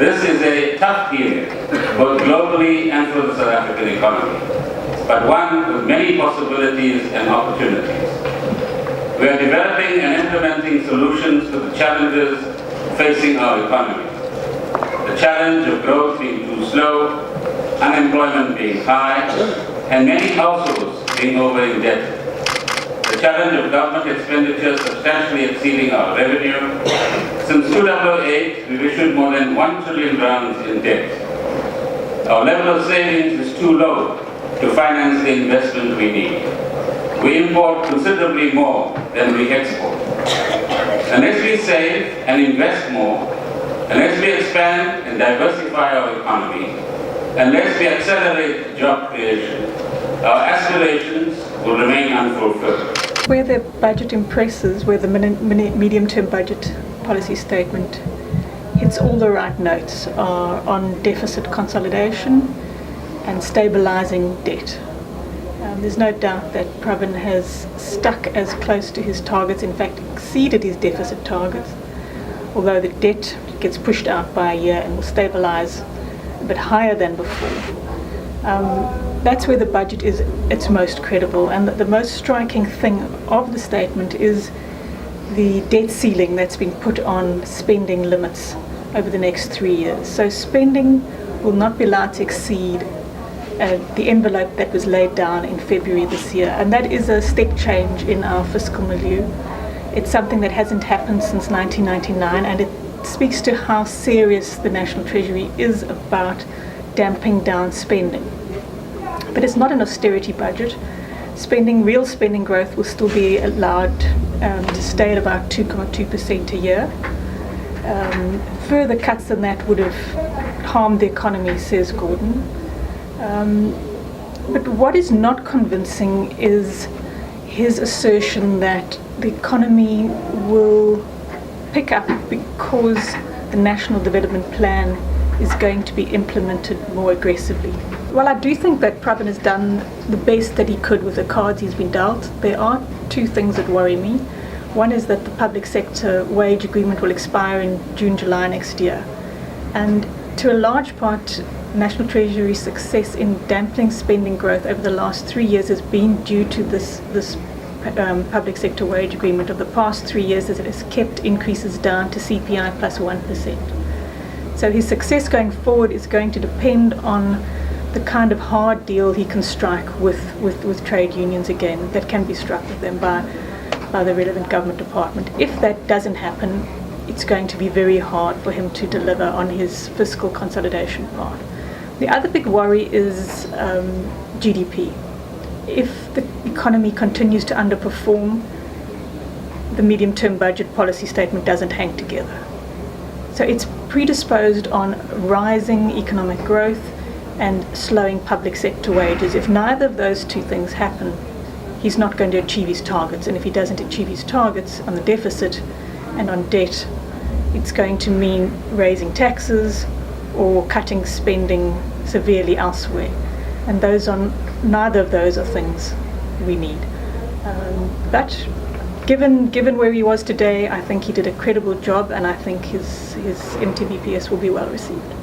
This is a tough period, both globally and for the South African economy, but one with many possibilities and opportunities. We are developing and implementing solutions to the challenges facing our economy. The challenge of growth being too slow, unemployment being high, and many households being over indebted. The challenge of government expenditure substantially exceeding our revenue. Since 2008, we've issued more than 1 trillion rands in debt. Our level of savings is too low to finance the investment we need. We import considerably more than we export. Unless we save and invest more, unless we expand and diversify our economy, unless we accelerate job creation, our aspirations will remain unfulfilled. Where the budget impresses, where the medium-term budget policy statement hits all the right notes are on deficit consolidation and stabilising debt. There's no doubt that Pravin has stuck as close to his targets, in fact exceeded his deficit targets, although the debt gets pushed out by a year and will stabilise a bit higher than before. That's where the budget is its most credible, and the most striking thing of the statement is the debt ceiling that's been put on spending limits over the next 3 years. So spending will not be allowed to exceed the envelope that was laid down in February this year, and that is a step change in our fiscal milieu. It's something that hasn't happened since 1999, and it speaks to how serious the National Treasury is about damping down spending. But it's not an austerity budget. Real spending growth will still be allowed to stay at about 2.2% a year. Further cuts than that would have harmed the economy, says Gordhan. But what is not convincing is his assertion that the economy will pick up because the National Development Plan is going to be implemented more aggressively. Well, I do think that Pravin has done the best that he could with the cards he's been dealt. There are two things that worry me. One is that the public sector wage agreement will expire in June, July next year. And to a large part, National Treasury's success in dampening spending growth over the last 3 years has been due to this public sector wage agreement of the past 3 years, as it has kept increases down to CPI plus 1%. So his success going forward is going to depend on the kind of hard deal he can strike with trade unions again, that can be struck with them by the relevant government department. If that doesn't happen, it's going to be very hard for him to deliver on his fiscal consolidation part. The other big worry is GDP. If the economy continues to underperform, the medium-term budget policy statement doesn't hang together. So it's predisposed on rising economic growth and slowing public sector wages. If neither of those two things happen, he's not going to achieve his targets. And if he doesn't achieve his targets on the deficit and on debt, it's going to mean raising taxes or cutting spending severely elsewhere. And neither of those are things we need. But given where he was today, I think he did a credible job, and I think his MTBPS will be well received.